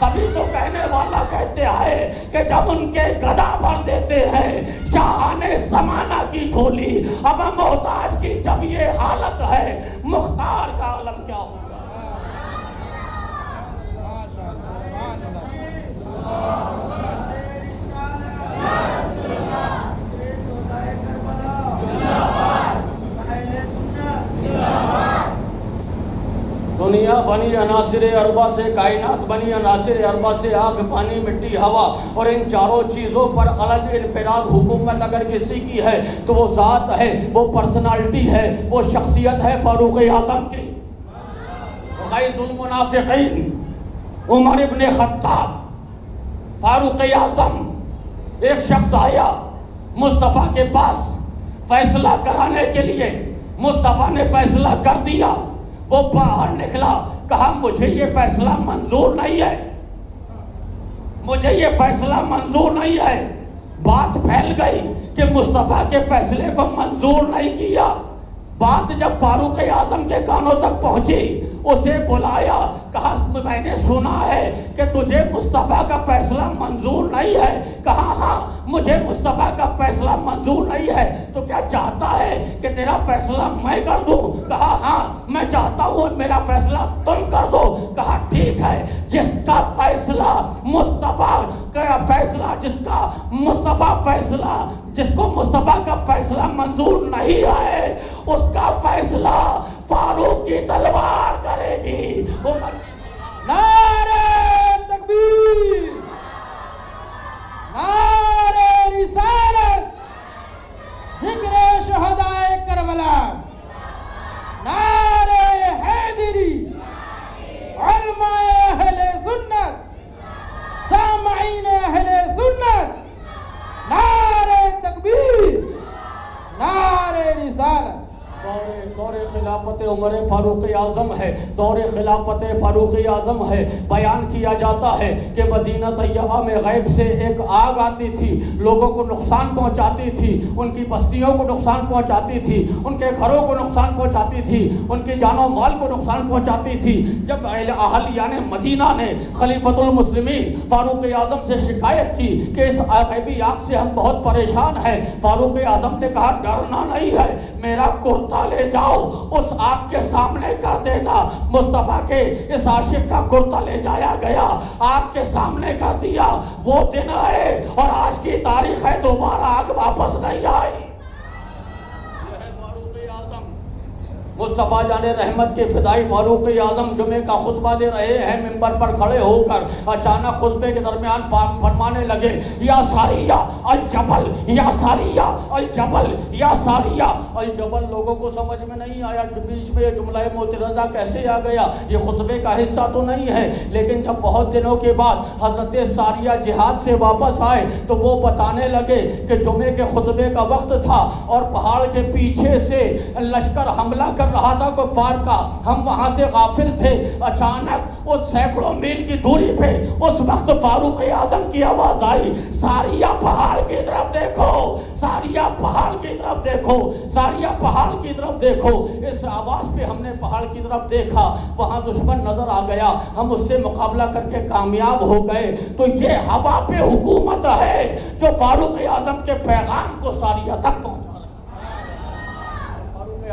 تبھی تو کہنے والا کہتے ہیں کہ جب ان کے گدا بھر دیتے ہیں شاہانے زمانہ کی جھولی، اب محتاج کی جب یہ حالت ہے مختار کا عالم کیا ہوگا؟ دنیا بنی عناصر اربع سے، کائنات بنی عناصر اربع سے، آگ پانی مٹی ہوا، اور ان چاروں چیزوں پر الگ انفراد حکومت اگر کسی کی ہے تو وہ ذات ہے، وہ پرسنالٹی ہے، وہ شخصیت ہے فاروق اعظم کی۔ غیظ المنافقین عمر ابن خطاب، فاروق اعظم، ایک شخص آیا مصطفیٰ کے پاس فیصلہ کرانے کے لیے، مصطفیٰ نے فیصلہ کر دیا، وہ باہر نکلا، کہا مجھے یہ فیصلہ منظور نہیں ہے، مجھے یہ فیصلہ منظور نہیں ہے۔ بات پھیل گئی کہ مصطفیٰ کے فیصلے کو منظور نہیں کیا۔ بات جب فاروق اعظم کے کانوں تک پہنچی، اسے بلایا، کہا میں نے سنا ہے کہ تجھے مصطفیٰ کا فیصلہ منظور نہیں ہے۔ کہا ہاں مجھے مصطفیٰ کا فیصلہ منظور نہیں ہے، تو کیا چاہتا ہے کہ تیرا فیصلہ میں کر دوں؟ کہا ہاں میں چاہتا ہوں میرا فیصلہ تم کر دو۔ کہا ٹھیک ہے، جس کا فیصلہ مصطفیٰ کا فیصلہ، جس کو مصطفیٰ کا فیصلہ منظور نہیں ہے، اس کا فیصلہ فاروق کی تلوار کرے گی۔ نعرہ تکبیر، نعرہ رسالت، ذکر شہدائے کربلا، نعرہ حیدری، علماء اہل سنت، سامعین اہل سنت، نعرہ تکبیر، نعرہ رسالت۔ دور خلافت عمر فاروق اعظم ہے، دور خلافت فاروق اعظم ہے۔ بیان کیا جاتا ہے کہ مدینہ طیبہ میں غیب سے ایک آگ آتی تھی، لوگوں کو نقصان پہنچاتی تھی، ان کی بستیوں کو نقصان پہنچاتی تھی، ان کے گھروں کو نقصان پہنچاتی تھی، ان کی جان و مال کو نقصان پہنچاتی تھی۔ جب اہلیان مدینہ نے خلیفۃ المسلمین فاروق اعظم سے شکایت کی کہ اس غیبی آگ سے ہم بہت پریشان ہیں، فاروق اعظم نے کہا ڈرنا نہیں ہے، میرا کرتا لے جاؤ، اس آگ کے سامنے کر دینا۔ مصطفیٰ کے اس عاشق کا کرتا لے جایا گیا، آگ کے سامنے کر دیا۔ وہ دن ہے اور آج کی تاریخ ہے، دوبارہ آگ واپس نہیں آئی۔ یہ ہے فاروق اعظم، مصطفیٰ جان رحمت کے فدائی فاروق اعظم جمعے کا خطبہ دے رہے ہیں، منبر پر کھڑے ہو کر اچانک خطبے کے درمیان فرمانے لگے یا ساریہ الجبل، یا ساریہ الجبل، یا ساریہ الجبل۔ لوگوں کو سمجھ میں نہیں آیا کہ بیچ میں یہ جملہ معترضہ کیسے آ گیا، یہ خطبے کا حصہ تو نہیں ہے۔ لیکن جب بہت دنوں کے بعد حضرت ساریہ جہاد سے واپس آئے تو وہ بتانے لگے کہ جمعے کے خطبے کا وقت تھا اور پہاڑ کے پیچھے سے لشکر حملہ کر رہا تھا کفار کا، ہم وہاں سے غافل تھے۔ اچانک وہ سینکڑوں میل کی دوری پہ اس وقت فاروق اعظم کی آواز آئی، ساریہ پہاڑ کی طرف دیکھو، ساریہ پہاڑ کی طرف دیکھو، ساریہ پہاڑ کی طرف دیکھو۔ اس آواز پہ ہم نے پہاڑ کی طرف دیکھا، وہاں دشمن نظر آ گیا، ہم اس سے مقابلہ کر کے کامیاب ہو گئے۔ تو یہ ہوا پہ حکومت ہے جو فاروق اعظم کے پیغام کو ساریہ تک پہنچا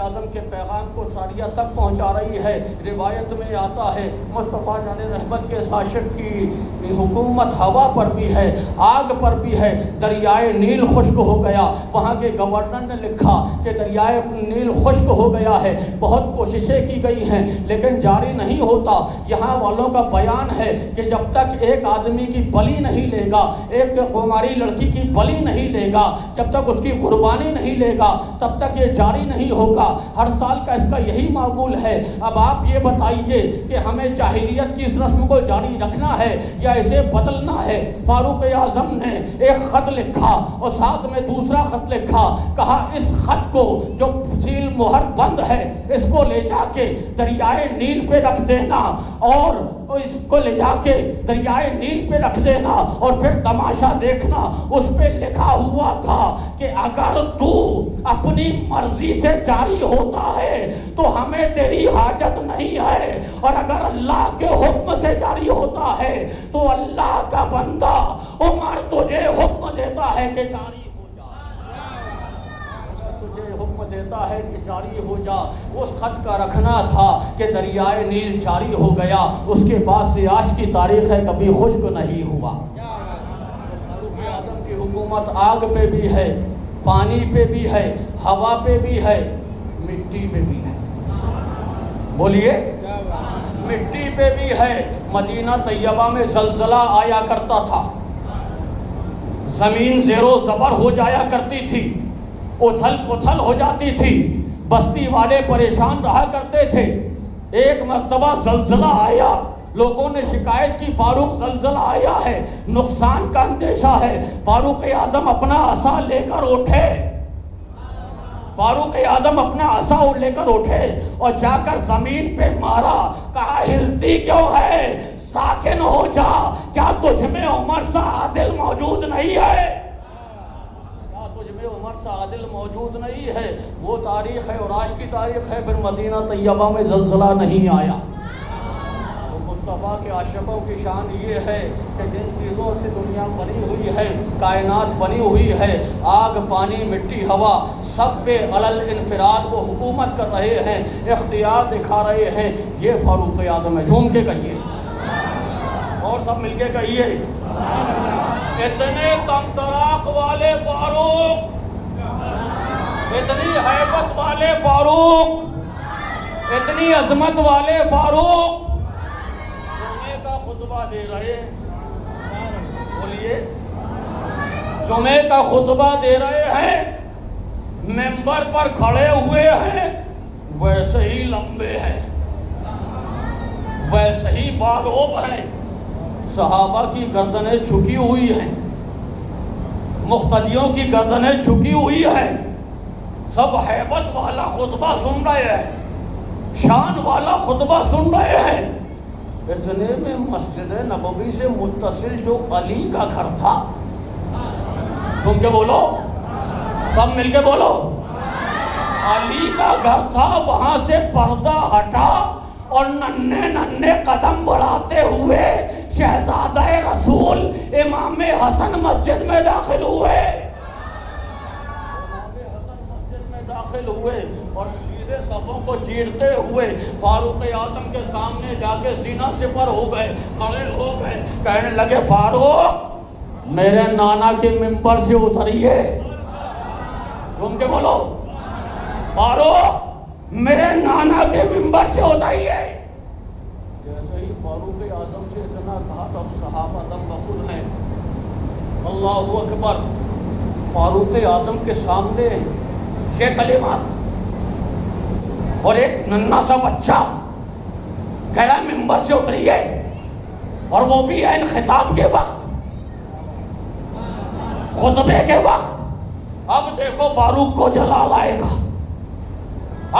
اعظم کے پیغام کو ساریہ تک پہنچا رہی ہے۔ روایت میں آتا ہے مصطفیٰ جان رحمت کے عاشق کی حکومت ہوا پر بھی ہے، آگ پر بھی ہے۔ دریائے نیل خشک ہو گیا، وہاں کے گورنر نے لکھا کہ دریائے نیل خشک ہو گیا ہے، بہت کوششیں کی گئی ہیں لیکن جاری نہیں ہوتا۔ یہاں والوں کا بیان ہے کہ جب تک ایک آدمی کی بلی نہیں لے گا، ایک کماری لڑکی کی بلی نہیں لے گا، جب تک اس کی قربانی نہیں لے گا تب تک یہ جاری نہیں ہوگا۔ ہر سال کا اس کا یہی معمول ہے۔ اب آپ یہ بتائیے کہ ہمیں جاہلیت کی اس رسم کو جاری رکھنا ہے یا اسے بدلنا ہے؟ فاروق اعظم نے ایک خط لکھا اور ساتھ میں دوسرا خط لکھا، کہا اس خط کو جو سیل مہر بند ہے اس کو لے جا کے دریائے نیل پہ رکھ دینا اور اس کو لے جا کے دریائے نیل پہ رکھ دینا اور پھر تماشا دیکھنا. اس پہ لکھا ہوا تھا کہ اگر تو اپنی مرضی سے جاری ہوتا ہے تو ہمیں تیری حاجت نہیں ہے، اور اگر اللہ کے حکم سے جاری ہوتا ہے تو اللہ کا بندہ عمر تجھے حکم دیتا ہے کہ جاری ہو جا. تجھے حکم دیتا ہے کہ جاری ہو جا. اس خط کا رکھنا تھا کہ دریائے نیل جاری ہو گیا. اس کے بعد سے آج کی تاریخ ہے کبھی خشک نہیں ہوا. فاروق اعظم کی حکومت آگ پہ بھی ہے، پانی پہ بھی ہے، ہوا پہ بھی ہے، مٹی پہ بھی ہے. بولیے، مٹی پہ بھی ہے. مدینہ طیبہ میں زلزلہ آیا کرتا تھا، زمین زیر و زبر ہو جایا کرتی تھی، اتھل پتھل ہو جاتی تھی، بستی والے پریشان رہا کرتے تھے. ایک مرتبہ زلزلہ آیا، لوگوں نے شکایت کی فاروق زلزلہ آیا ہے، نقصان کا اندیشہ ہے. فاروق اعظم اپنا عصا لے کر اٹھے، فاروق اعظم اپنا عصا لے کر اٹھے اور جا کر زمین پہ مارا. کہا ہلتی کیوں ہے، ساکن ہو جا. کیا تجھ میں عمر سا عادل موجود نہیں ہے؟ کیا تجھ میں عمر سا عادل موجود نہیں ہے؟ وہ تاریخ ہے اور آج کی تاریخ ہے. پھر مدینہ طیبہ میں زلزلہ نہیں آیا. مصطفیٰ کے عاشقوں کی شان یہ ہے کہ جن چیزوں سے دنیا بنی ہوئی ہے، کائنات بنی ہوئی ہے، آگ، پانی، مٹی، ہوا، سب پہ علل انفراد وہ حکومت کر رہے ہیں، اختیار دکھا رہے ہیں. یہ فاروق اعظم ہے. جھوم کے کہیے اور سب مل کے کہیے، اتنے کم طراق والے فاروق، اتنی ہیبت والے فاروق، اتنی عظمت والے فاروق جمعے کا خطبہ دے رہے ہیں. بولیے، جمعے کا خطبہ دے رہے ہیں، ممبر پر کھڑے ہوئے ہیں، ویسے ہی لمبے ہیں، ویسے ہی بالوب ہیں. صحابہ کی گردنیں جھکی ہوئی ہیں، مقتدیوں کی گردنیں جھکی ہوئی ہیں. سب ہیبت والا خطبہ سن رہے ہیں، شان والا خطبہ سن رہے ہیں. اتنے میں مسجد نبوی سے متصل جو علی کا گھر تھا، تم کے بولو، سب مل کے بولو، علی کا گھر تھا، وہاں سے پردہ ہٹا اور ننھے ننھے قدم بڑھاتے ہوئے شہزادہ رسول امام حسن مسجد میں داخل ہوئے. داخل ہوئے اور سیدھے صفوں کو چیرتے ہوئے فاروق اعظم کے سامنے جا کے سینہ سپر ہو گئے، کھڑے ہو گئے، کہنے لگے فاروق میرے نانا کے ممبر سے اتریے. تم کے بولو، فاروق میرے نانا کے ممبر سے اتریے. جیسے ہی فاروق اعظم سے اتنا کہا تو اب صحابہ دم بخود ہیں. اللہ اکبر. فاروق اعظم کے سامنے یہ کلمات اور ایک ننھا سا بچہ کہہ رہا ہے ممبر سے اتریے، اور وہ بھی عین خطاب کے وقت، خطبے کے وقت. اب دیکھو فاروق کو جلال آئے گا،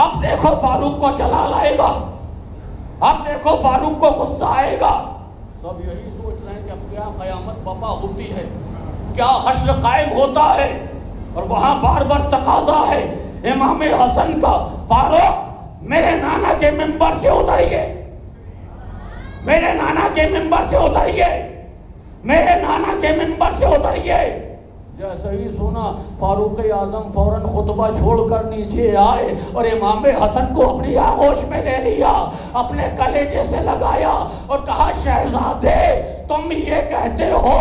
اب دیکھو فاروق کو جلال آئے گا، اب دیکھو فاروق کو غصہ آئے گا. سب یہی سوچ رہے ہیں کہ اب کیا قیامت برپا ہوتی ہے، کیا حشر قائم ہوتا ہے. اور وہاں بار بار تقاضا ہے امام حسن کا، فاروق میرے نانا کے ممبر سے اتریے، میرے نانا کے ممبر سے اتریے، میرے نانا کے ممبر سے اتریے. جیسے ہی سنا فاروق اعظم فوراً خطبہ چھوڑ کر نیچے آئے اور امام حسن کو اپنی آغوش میں لے لیا، اپنے کلیجے سے لگایا اور کہا شہزادے تم یہ کہتے ہو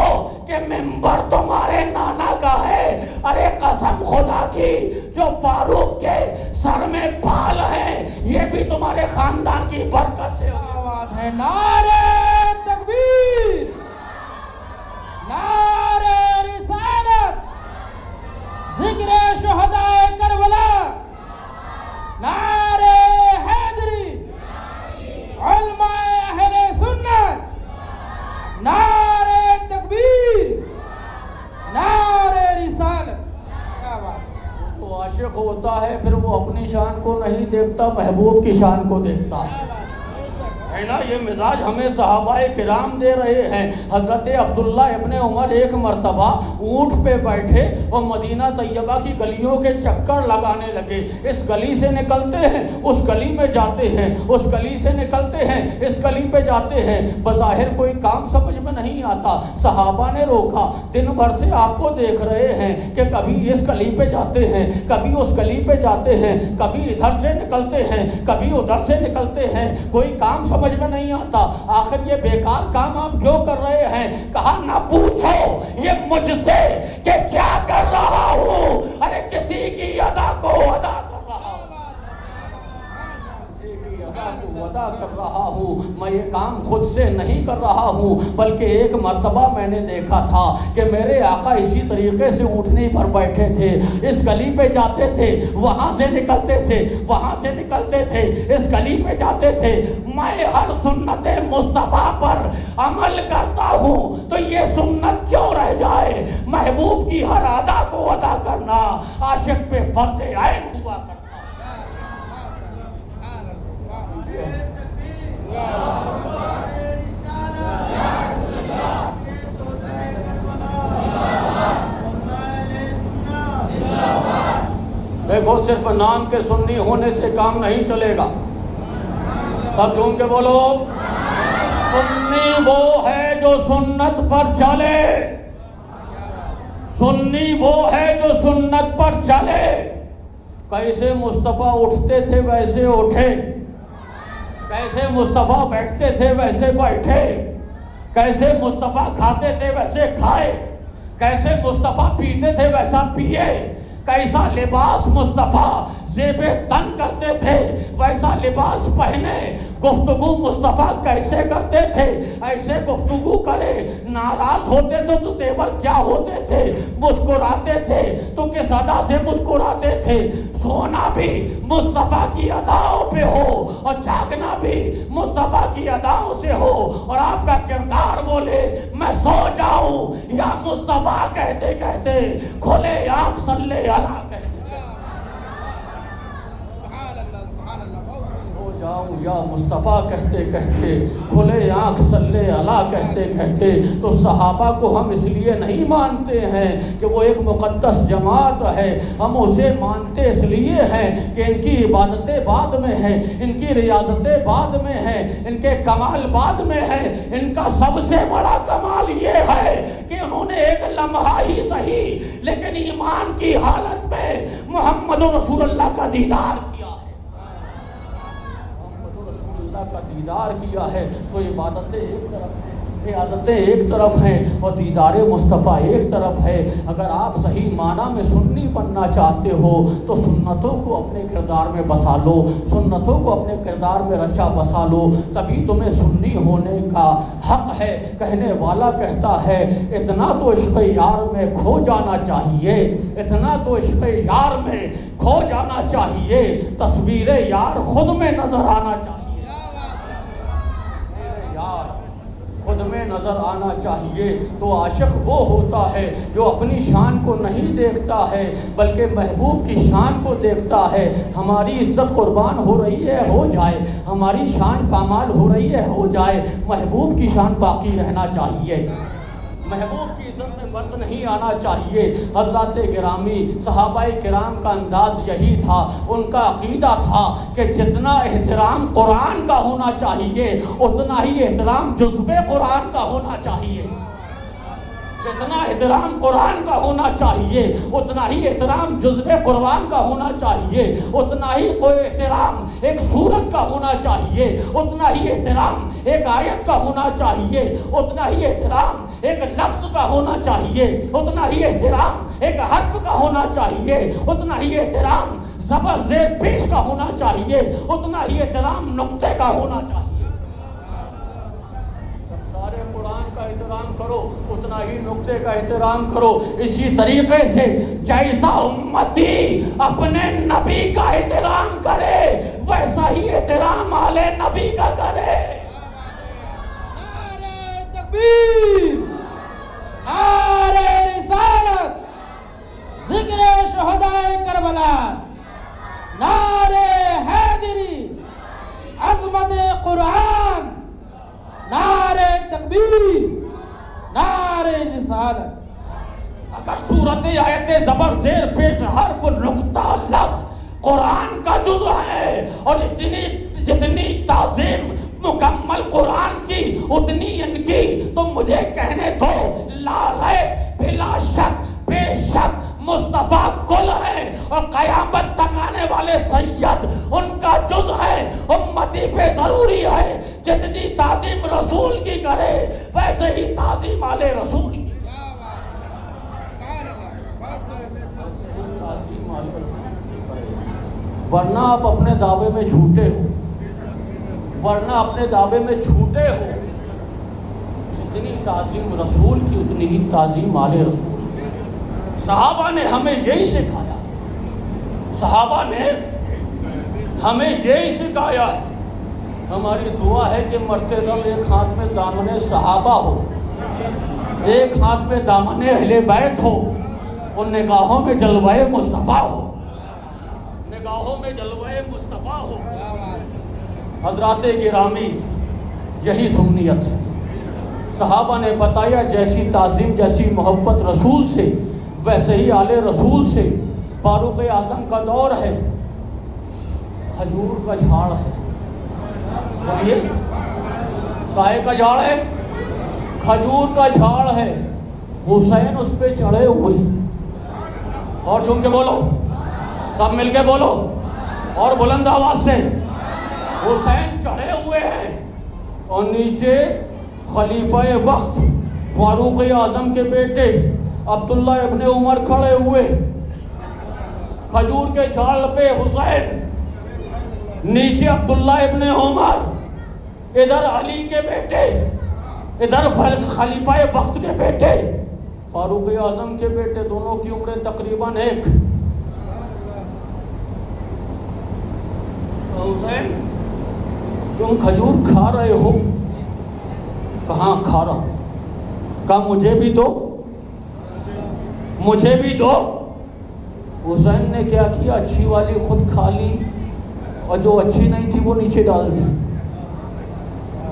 کہ ممبر تمہارے نانا کا ہے، ارے قسم خدا کی جو فاروق کے سر میں بال ہیں یہ بھی تمہارے خاندان کی برکت سے آواز ہے. نعرہ تکبیر، نعرہ رسالت، ذکر شہدائے کربلا، نعرہ حیدری، علماء اہل سنت، نعرہ تکبیر، نعرہ رسالت. کیا بات. جو عاشق ہوتا ہے پھر وہ اپنی شان کو نہیں دیکھتا، محبوب کی شان کو دیکھتا ہے. ہے نا، یہ مزاج ہمیں صحابہ کرام دے رہے ہیں۔ حضرت عبداللہ ابن عمر ایک مرتبہ اونٹ پہ بیٹھے اور مدینہ طیبہ کی گلیوں کے چکر لگانے لگے۔ اس گلی سے نکلتے ہیں اس گلی میں جاتے ہیں، اس گلی سے نکلتے ہیں اس گلی پہ جاتے ہیں، بظاہر کوئی کام سمجھ میں نہیں آتا۔ صحابہ نے روکا، دن بھر سے آپ کو دیکھ رہے ہیں کہ کبھی اس گلی پہ جاتے ہیں، کبھی اس گلی پہ جاتے ہیں، کبھی ادھر سے نکلتے ہیں، کبھی ادھر سے نکلتے ہیں، کوئی کام سمجھ میں نہیں آتا، آخر یہ بیکار کام آپ کیوں کر رہے ہیں؟ کہا نہ پوچھو یہ مجھ سے کہ کیا کر رہا ہوں، ارے کسی کی ادا کو ادا کر رہا ہوں، کسی کی ادا کو ادا کر رہا ہوں، میں یہ کام خود سے نہیں کر رہا ہوں، بلکہ ایک مرتبہ میں نے دیکھا تھا کہ میرے آقا اسی طریقے سے اونٹنی پر بیٹھے تھے، اس گلی پہ جاتے تھے، وہاں سے نکلتے تھے، وہاں سے نکلتے تھے، اس گلی پہ جاتے تھے، میں ہر سنت مصطفیٰ پر عمل کرتا ہوں تو یہ سنت کیوں رہ جائے؟ محبوب کی ہر ادا کو ادا کرنا عاشق پہ فرض عین ہوا کرتا۔ دیکھو صرف نام کے سنی ہونے سے کام نہیں چلے گا، سب جھوم کے بولو، سنی وہ ہے جو سنت پر چلے، سنی وہ ہے جو سنت پر چلے، کیسے مصطفیٰ اٹھتے تھے ویسے اٹھے، کیسے مصطفیٰ بیٹھتے تھے ویسے بیٹھے، کیسے مصطفیٰ کھاتے تھے ویسے کھائے، کیسے مصطفیٰ پیتے تھے ویسا پیے، کیسا لباس مصطفیٰ زیب تن کرتے تھے ویسا لباس پہنے، گفتگو مصطفیٰ کیسے کرتے تھے ایسے گفتگو کرے، ناراض ہوتے تھے تو تیور کیا ہوتے تھے، مسکراتے تھے تو کس ادا سے مسکراتے تھے، سونا بھی مصطفیٰ کی اداؤں پہ ہو اور جاگنا بھی مصطفیٰ کی اداؤں سے ہو، اور آپ کا کردار بولے میں سو جاؤں یا مصطفیٰ کہتے کہتے کھلے آنکھ صلی اللہ کہتے جاؤں یا مصطفیٰ کہتے کہتے کھلے آنکھ صلی اللہ کہتے کہتے۔ تو صحابہ کو ہم اس لیے نہیں مانتے ہیں کہ وہ ایک مقدس جماعت ہے، ہم اسے مانتے اس لیے ہیں کہ ان کی عبادتیں بعد میں ہیں، ان کی ریاضتیں بعد میں ہیں، ان کے کمال بعد میں ہیں۔ ان کا سب سے بڑا کمال یہ ہے کہ انہوں نے ایک لمحہ ہی صحیح لیکن ایمان کی حالت میں محمد رسول اللہ کا دیدار کیا ہے، کا دیدار کیا ہے۔ تو عبادتیں ایک طرف ہیں، ریاضتیں ایک طرف ہیں اور دیدار مصطفیٰ ایک طرف ہے۔ اگر آپ صحیح معنی میں سنی بننا چاہتے ہو تو سنتوں کو اپنے کردار میں بسا لو، سنتوں کو اپنے کردار میں رچا بسا لو، تبھی تمہیں سنی ہونے کا حق ہے۔ کہنے والا کہتا ہے اتنا تو عشق یار میں کھو جانا چاہیے، اتنا تو عشق یار میں کھو جانا چاہیے، تصویر یار خود میں نظر آنا چاہیے، خود میں نظر آنا چاہیے۔ تو عاشق وہ ہوتا ہے جو اپنی شان کو نہیں دیکھتا ہے بلکہ محبوب کی شان کو دیکھتا ہے۔ ہماری عزت قربان ہو رہی ہے ہو جائے، ہماری شان پامال ہو رہی ہے ہو جائے، محبوب کی شان باقی رہنا چاہیے، محبوب کی عزت میں فرق نہیں آنا چاہیے۔ حضرات گرامی صحابہ کرام کا انداز یہی تھا، ان کا عقیدہ تھا کہ جتنا احترام قرآن کا ہونا چاہیے اتنا ہی احترام جزو قرآن کا ہونا چاہیے، جتنا احترام قرآن کا ہونا چاہیے اتنا ہی احترام جزو قرآن کا ہونا چاہیے، اتنا ہی کوئی احترام ایک سورت کا ہونا چاہیے، اتنا ہی احترام ایک آیت کا ہونا چاہیے، اتنا ہی احترام ایک لفظ کا ہونا چاہیے، اتنا ہی احترام ایک حرف کا ہونا چاہیے، اتنا ہی احترام زبر زیر پیش کا ہونا چاہیے، اتنا ہی احترام نقطے کا ہونا چاہیے۔ سارے قرآن کا احترام کرو اتنا ہی نقطے کا احترام کرو۔ اسی طریقے سے جیسا امتی اپنے نبی کا احترام کرے ویسا ہی احترام آل نبی کا کرے۔ نعرہ تکبیر، نعرہ رسالت، ذکر شہدائے کربلا، نعرہ حیدری، عظمت قرآن، تکبیر، نعرہ رسالت۔ اگر صورت آیت زبر زیر پیش حرف نقطہ لفظ قرآن کا جز ہے اور جتنی تعظیم مکمل قرآن کی اتنی ان کی، تو مجھے کہنے دو لا ریب بلا شک بے شک مصطفیٰ کل ہے اور قیامت تک آنے والے سید ان کا جز ہے، امتی پہ ضروری ہے جتنی تعظیم رسول کی کرے ویسے ہی تعظیم آل رسول کی، ورنہ آپ اپنے دعوے میں جھوٹے ہو، ورنہ اپنے دعوے میں جھوٹے ہو۔ جتنی تعظیم رسول کی اتنی ہی تعظیم آل رسول۔ صحابہ نے ہمیں یہی سکھایا، صحابہ نے ہمیں یہی سکھایا ہے۔ ہماری دعا ہے کہ مرتے دم ایک ہاتھ میں دامن صحابہ ہو، ایک ہاتھ میں دامن اہل بیت ہو، اور نگاہوں میں جلوہ مصطفیٰ ہو، نگاہوں میں جلوہ مصطفیٰ ہو۔ حضرات گرامی، یہی سنیت ہے۔ صحابہ نے بتایا جیسی تعظیم جیسی محبت رسول سے ویسے ہی آل رسول سے۔ فاروق اعظم کا دور ہے، کھجور کا جھاڑ ہے، بولیے کائے کا جھاڑ ہے؟ کھجور کا جھاڑ ہے، حسین اس پہ چڑھے ہوئے، اور جم کے بولو، سب مل کے بولو اور بلند آواز سے، حسین چڑھے ہوئے ہیں اور نیچے خلیفہ وقت فاروق اعظم کے بیٹے عبداللہ ابن عمر کھڑے ہوئے، کھجور کے جھاڑ پہ حسین، نیچے عبداللہ ابن عمر، ادھر علی کے بیٹے، ادھر خلیفہ وقت کے بیٹے، فاروق اعظم کے بیٹے، دونوں کی عمریں تقریباً ایک۔ حسین تم کھجور کھا رہے ہو؟ کہاں کھا رہا ہوں؟ کہا مجھے بھی دو، مجھے بھی دو۔ حسین نے کیا کیا؟ اچھی والی خود کھا لی اور جو اچھی نہیں تھی وہ نیچے ڈال دی،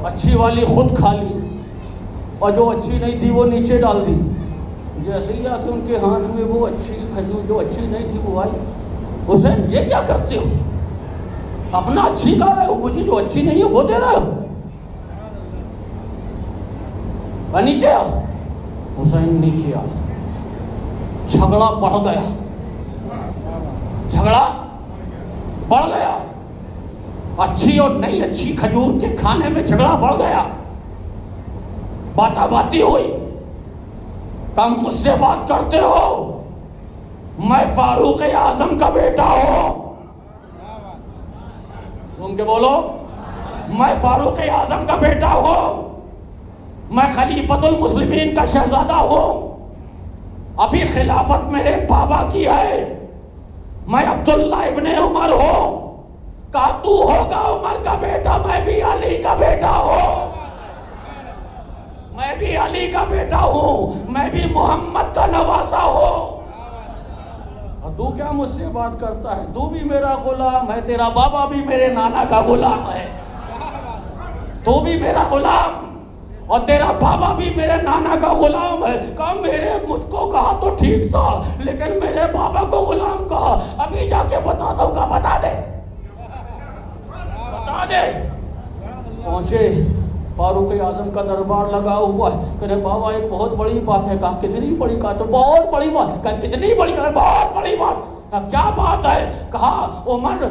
اچھی والی خود کھا لی اور جو اچھی نہیں تھی وہ نیچے ڈال دی۔ جیسے ہی آ کے ان کے ہاتھ میں وہ اچھی کھجور جو اچھی نہیں تھی وہ آئی، حسین یہ کیا کرتے ہو؟ اپنا اچھی کھا رہے ہو، مجھے جو اچھی نہیں ہے وہ دے رہے ہو؟ نیچے آؤ۔ حسین نیچے آ، جھگڑا بڑھ گیا، جھگڑا بڑھ گیا، اچھی اور نہیں اچھی کھجور کے کھانے میں جھگڑا بڑھ گیا، باتا باتی ہوئی۔ تم مجھ سے بات کرتے ہو؟ میں فاروق اعظم کا بیٹا ہوں، تم کے بولو، میں فاروق اعظم کا بیٹا ہوں، میں خلیفۃ المسلمین کا شہزادہ ہوں، ابھی خلافت میرے بابا کی ہے، میں عبداللہ ابن عمر ہوں، کہا تو ہوگا عمر کا بیٹا، میں بھی علی کا بیٹا ہوں، میں بھی علی کا بیٹا ہوں، میں بھی محمد کا نواسا ہوں۔ اور تو کیا مجھ سے بات کرتا ہے؟ تو بھی میرا غلام ہے، تیرا بابا بھی میرے نانا کا غلام ہے، تو بھی میرا غلام اور تیرا بابا بھی میرے نانا کا غلام ہے۔ کہا میرے مجھ کو کہا تو ٹھیک تھا، لیکن میرے بابا کو غلام کہا، ابھی جا کے بتاتا ہوں۔ کہا بتا دے، بتا دے۔ پہنچے، فاروق اعظم کا دربار لگا ہوا ہے، کہ بابا ایک بہت بڑی بات ہے۔ کہا کتنی بڑی؟ کہا تو بہت بڑی بات۔ کہا کتنی بڑی؟ کہا بہت بڑی بات۔ کیا بات ہے؟ کہا عمر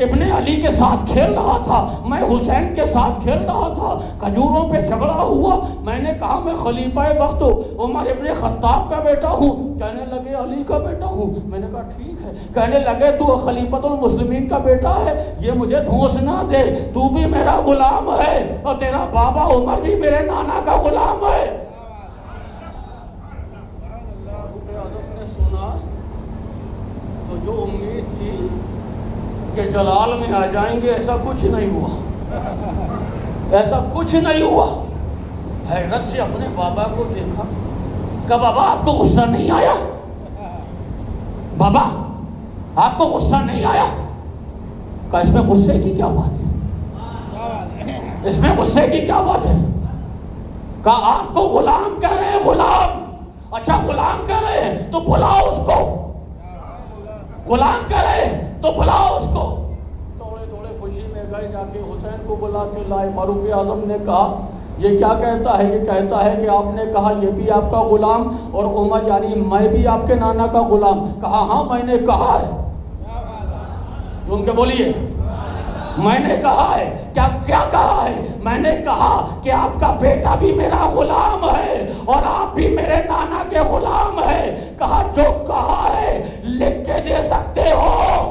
ابن علی کے ساتھ کھیل رہا تھا، میں حسین کے ساتھ کھیل رہا تھا، کھجوروں پہ جھگڑا ہوا، میں نے کہا میں خلیفہ وقت عمر ابن خطاب کا بیٹا ہوں، کہنے لگے علی کا بیٹا ہوں، میں نے کہا ٹھیک ہے، کہنے لگے تو خلیفۃ المسلمین کا بیٹا ہے، یہ مجھے دھونس نہ دے، تو بھی میرا غلام ہے اور تیرا بابا عمر بھی میرے نانا کا غلام ہے۔ تو جو امید تھی کہ جلال میں آ جائیں گے، ایسا کچھ نہیں ہوا، ایسا کچھ نہیں ہوا۔ حیرت سے اپنے بابا کو دیکھا، کہ بابا آپ کو غصہ نہیں آیا؟ بابا آپ کو غصہ نہیں آیا؟ کہ اس میں غصے کی کیا بات ہے؟ اس میں غصے کی کیا بات ہے؟ کہا آپ کو غلام کہہ رہے ہیں، غلام، اچھا غلام کہہ رہے ہیں تو بلاؤ اس کو، غلام کہہ رہے ہیں تو بلاؤ اس کو۔ دوڑے دوڑے خوشی میں گئے، جا کے حسین کو بلا کے لائے۔ فاروق اعظم نے کہا یہ کیا کہتا ہے؟ یہ کہتا ہے کہ آپ نے کہا یہ بھی آپ کا غلام، اور عمر یعنی میں بھی آپ کے نانا کا غلام۔ کہا ہاں میں نے کہا ہے، ان کے بولیے میں نے کہا ہے۔ کیا کیا کہا ہے؟ میں نے کہا کہ آپ کا بیٹا بھی میرا غلام ہے اور آپ بھی میرے نانا کے غلام ہے۔ کہا جو کہا ہے لکھ کے دے سکتے ہو،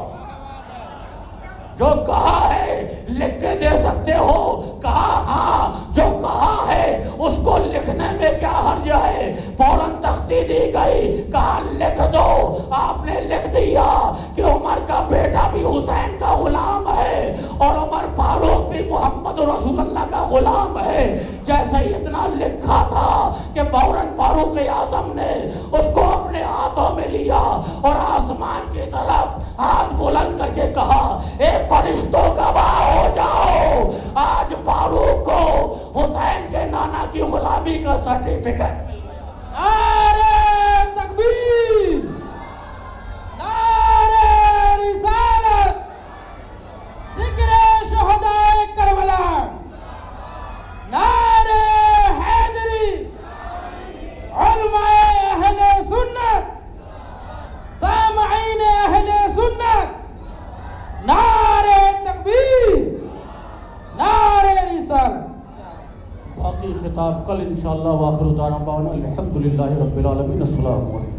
جو کہا ہے لکھ کے دے سکتے ہو۔ کہا ہاں جو کہا ہے اس کو لکھنے میں کیا حرج ہے؟ فوراً تختی دی گئی، کہا لکھ دو۔ آپ نے لکھ دیا کہ عمر کا بیٹا بھی حسین کا غلام ہے اور عمر فاروق بھی محمد رسول اللہ کا غلام ہے۔ جیسے ہی اتنا لکھا تھا کہ فوراً فاروق اعظم نے اس کو اپنے ہاتھوں میں لیا اور آسمان کی طرف ہاتھ بلند کر کے کہا اے فرشتوں گواہ ہو جاؤ، آج فاروق کو حسین کے نانا کی غلامی کا سرٹیفکیٹ مل گیا۔ نعرہ تکبیر، نعرہ رسالت، ذکر شہدائے کربلا، نعرہ حیدری، علماء اہل سنت، سامعین اہل سنت، نعرہ تکبیر، نعرہ رسالت۔ باقی خطاب کل انشاءاللہ، وآخر دعوانا الحمدللہ رب العالمین۔ السلام علیکم۔